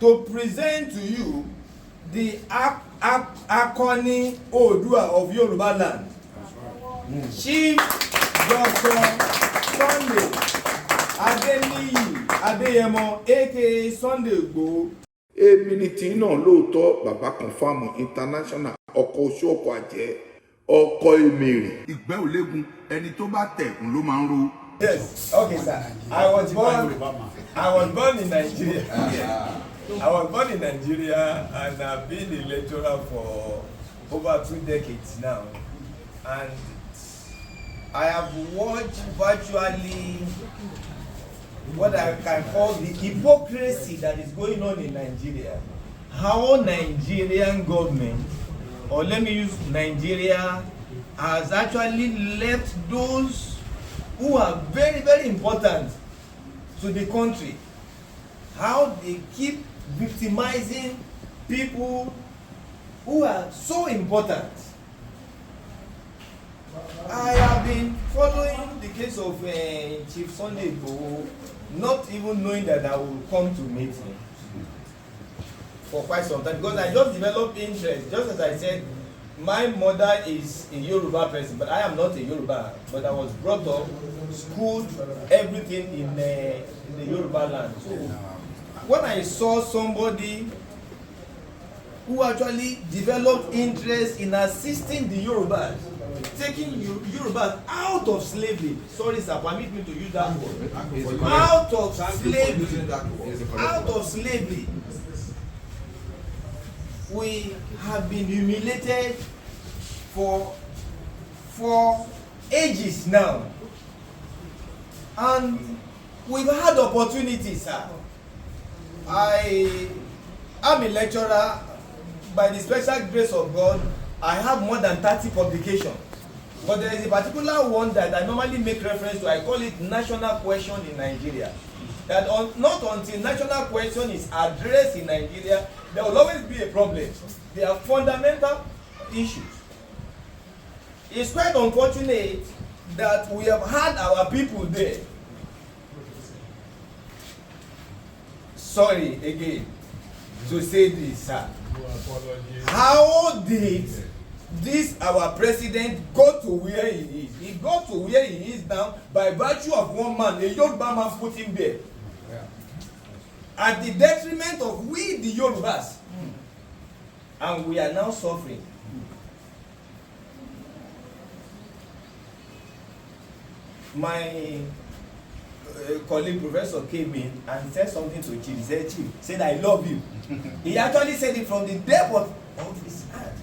to present to you the Akoni Odua of Yoruba land, Chief Dr. Sunday Adeniyi Adeyemo, aka Sunday Igboho. Èmi ni tí náà lóòótọ́ bàbá confam international ọkọ̀ oṣù ọkọ̀ àjẹ́ ọkọ̀ èmèrè. Ìgbẹ́ òlégun ẹni tó bá tẹ̀kùn ló máa ń ro. Yes, okay, sir. I was born in Nigeria. I was born in Nigeria and I've been a lecturer for over 2 decades now. And I have watched virtually what I can call the hypocrisy that is going on in Nigeria. How Nigerian government, or let me use Nigeria, has actually left those who are very, very important to the country. How they keep victimizing people who are so important. I have been following the case of Chief Sunday Igboho, not even knowing that I will come to meet him for quite some time, because I just developed interest. Just as I said, my mother is a Yoruba person, but I am not a Yoruba. But I was brought up, schooled, everything in the Yoruba land. So when I saw somebody who actually developed interest in assisting the Yorubas, taking Yorubas out of slavery, sorry sir, permit me to use that word, out of slavery, we have been humiliated for ages now, and we've had opportunities, sir. I am a lecturer. By the special grace of God, I have more than 30 publications. But there is a particular one that I normally make reference to. I call it national question in Nigeria. That not until national question is addressed in Nigeria, there will always be a problem. There are fundamental issues. It's quite unfortunate that we have had our people there. Sorry again to say this, sir. How did this our president go to where he is? He got to where he is now by virtue of one man, a Yoruba man put him there. At the detriment of we the Yorubas. And we are now suffering. My colleague professor came in and said something to Chief. He said, Chief, said, I love you. He actually said it from the depth of his heart.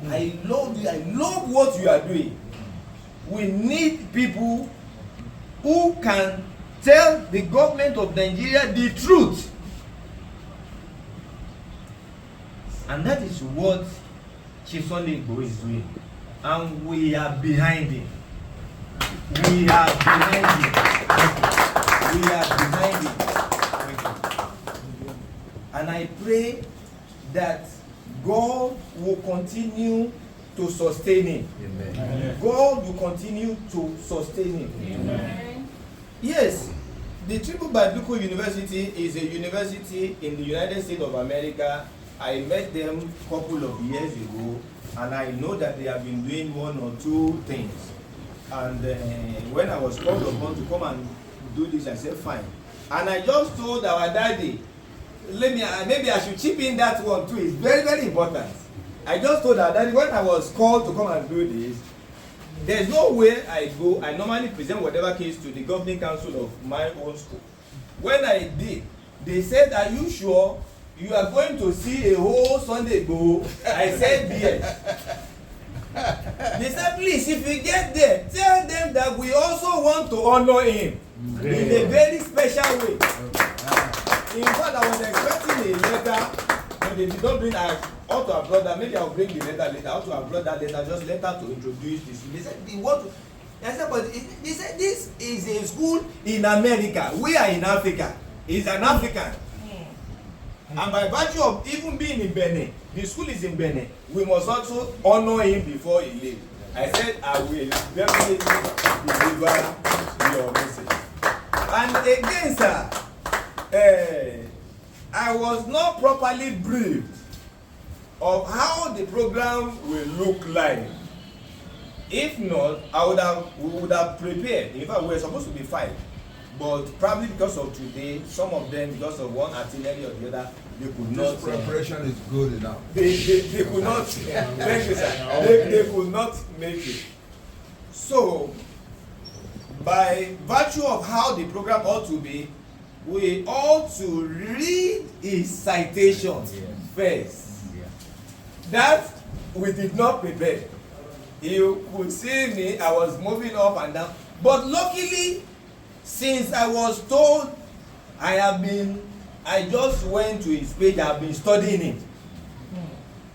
I love you. I love what you are doing. We need people who can tell the government of Nigeria the truth. And that is what Chief Sunday Igboho is doing. And we are behind him. We are behind him. We are behind him. And I pray that God will continue to sustain him. Amen. God will continue to sustain him. Amen. Yes, the Triple Biblical University is a university in the United States of America. I met them a couple of years ago, and I know that they have been doing 1 or 2 things. And when I was called upon to come and do this, I said, fine. And I just told our daddy, maybe I should chip in that one too. It's very, very important. I just told our daddy, when I was called to come and do this, there's no way I go. I normally present whatever case to the governing council of my own school. When I did, they said, are you sure you are going to see a whole Sunday Igboho? I said yes. They said, please, if we get there, tell them that we also want to honor him in a very special way. In fact, I was expecting a letter, but they did not bring. I ought to have brought that. Maybe I'll bring the letter later. I ought to have brought that letter, just letter to introduce this. They said, they want to. I said, but they said, this is a school in America. We are in Africa. He's an African. And by virtue of even being in Benin, the school is in Benin, we must also honor him before he leaves. I said, I will definitely deliver your message. And again, sir, I was not properly briefed of how the program will look like. If not, we would have prepared. In fact, we were supposed to be 5, but probably because of today, some of them, because of one artillery or the other, they could not. This preparation is good enough. They could not. Thank you, sir. They could not make it. So, by virtue of how the program ought to be, we ought to read his citations first. That we did not prepare. You could see me, I was moving up and down. But luckily, since I was told, I just went to his page, I've been studying it.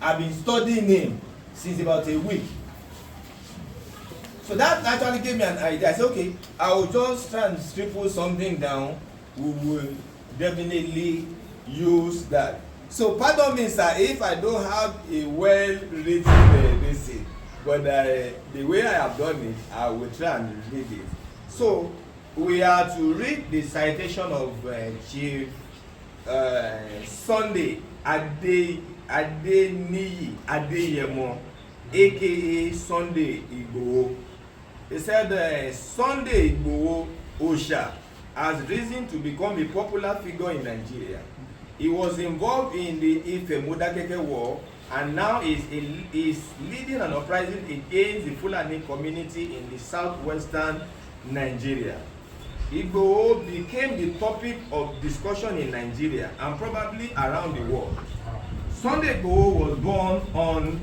I've been studying him since about a week. So that actually gave me an idea. I said, okay, I will just try and scribble something down. We will definitely use that. So pardon me, sir, if I don't have a well-written essay, but the way I have done it, I will try and read it. So we are to read the citation of Chief Sunday Adeniyi Adeyemo, aka Sunday Igboho. He said Sunday Igboho Osha has risen to become a popular figure in Nigeria. He was involved in the Ife Modakeke War and now is leading an uprising against the Fulani community in the southwestern Nigeria. Igboho became the topic of discussion in Nigeria and probably around the world. Sunday Igboho was born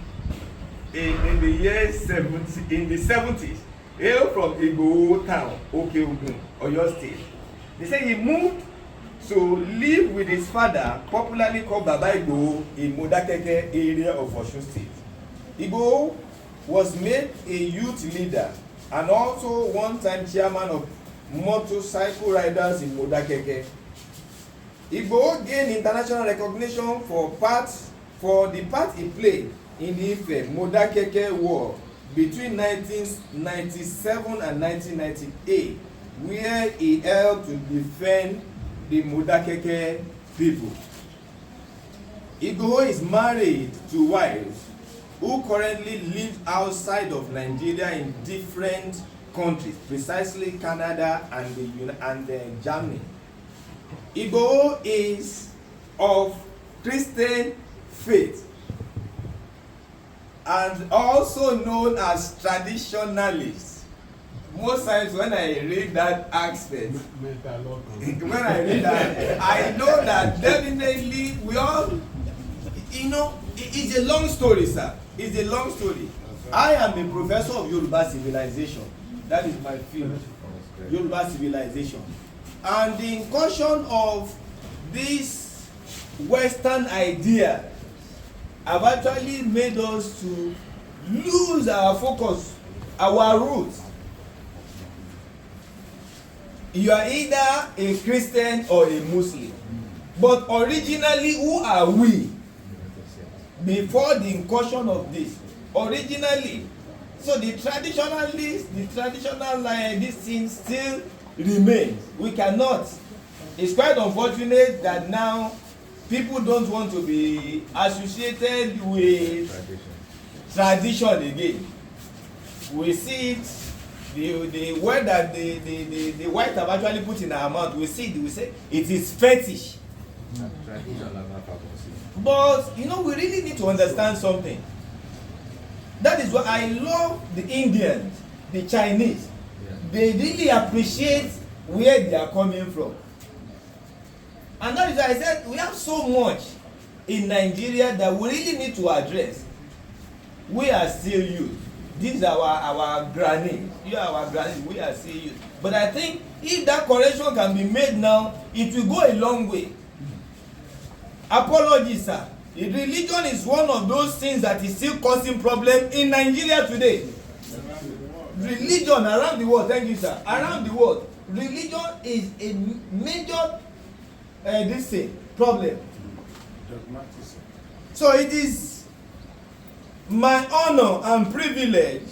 in the 70s, hail from Igboho town, Okeogun, Oyo State. They say he moved to live with his father, popularly called Baba Igboho, in Modakeke area of Osun State. Igboho was made a youth leader and also one-time chairman of motorcycle riders in Modakeke. Igboho gained international recognition for the part he played in the Ife Modakeke War between 1997 and 1998, where he helped to defend the Modakeke people. Igboho is married to wives who currently live outside of Nigeria in different countries, precisely Canada and Germany. Igboho is of Christian faith and also known as traditionalist. Most times when I read that aspect, when I read that, I know that definitely we all, it's a long story, sir. It's a long story. I am a professor of Yoruba civilization. That is my field, Yoruba civilization. And the incursion of this Western idea have actually made us to lose our focus, our roots. You are either a Christian or a Muslim. But originally, who are we? Before the incursion of this. Originally. So the traditionalists, the traditional this thing still remains. We cannot. It's quite unfortunate that now people don't want to be associated with tradition again. We see it. The word that the white have actually put in our mouth, we see it, we say it is fetish. But we really need to understand something. That is why I love the Indians, the Chinese. They really appreciate where they are coming from. And that is why I said we have so much in Nigeria that we really need to address. We are still youth. These are our grannies. You are our grannies. We are still youth. But I think if that correction can be made now, it will go a long way. Apologies, sir. Religion is one of those things that is still causing problem in Nigeria today. Religion around the world, thank you, sir. Around the world, religion is a major problem. So it is my honor and privilege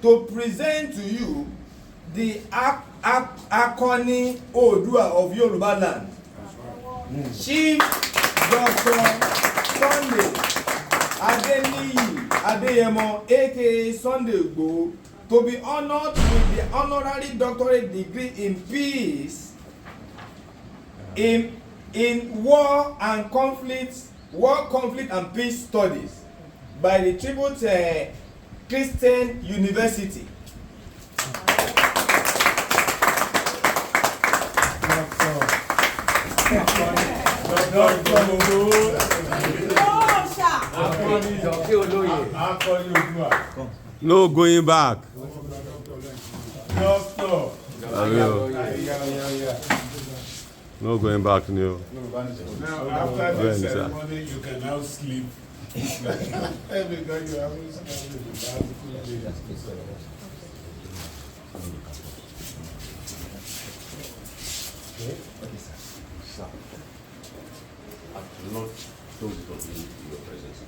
to present to you the Akoni Odua of Yoruba land. Chief Dr. Sunday Adeniyi Adeyemo, aka Sunday Igboho, to be honored with the honorary doctorate degree in peace in war, conflict and peace studies by the Tribute Christian University. No going back. No going back, no. Now, after the ceremony, you can now sleep. Because you haven't slept. Okay, sir. Sir, I've not told it of you in your presence.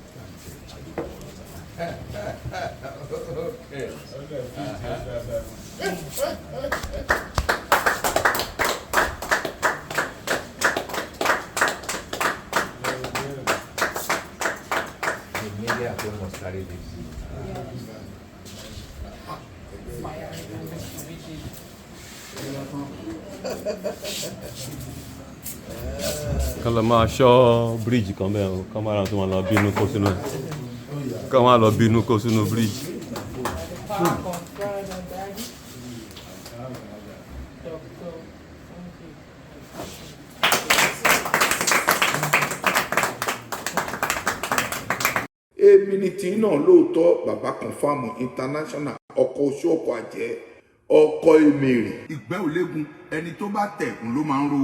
The media must carry this. Kala máa ṣọ́ bíríìjì kan bẹ́ẹ̀ o, ká máa tó máa lọ bínú kó sínú ẹ̀. Ká máa lọ bínú kó sínú bíríìjì. èmi ni tí náà lóòótọ́ bàbá Confirm International ọkọ̀ oṣù ọkọ̀ àjẹ́ ọkọ̀ èmèrè. ìgbẹ́ òlégun ẹni tó bá tẹ̀ ń ló máa ń ro.